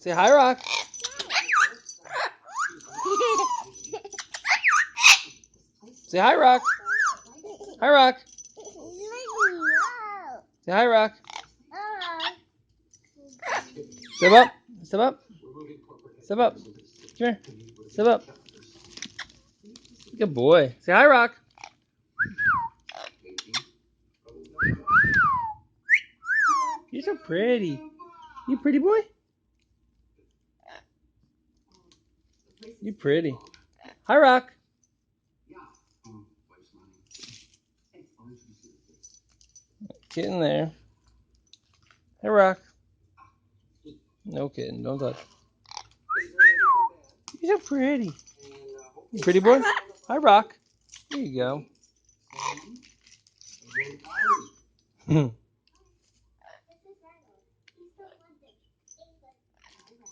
Say hi, Rock. Say hi, Rock. Hi, Rock. Say hi, Rock. Step up. Step up. Step up. Come here. Step up. Good boy. Say hi, Rock. You're so pretty. You pretty boy? You pretty. Hi, Rock. Get in there. Hi, Rock. No kidding. Don't touch. You're so pretty. You pretty boy? Hi, Rock. There you go.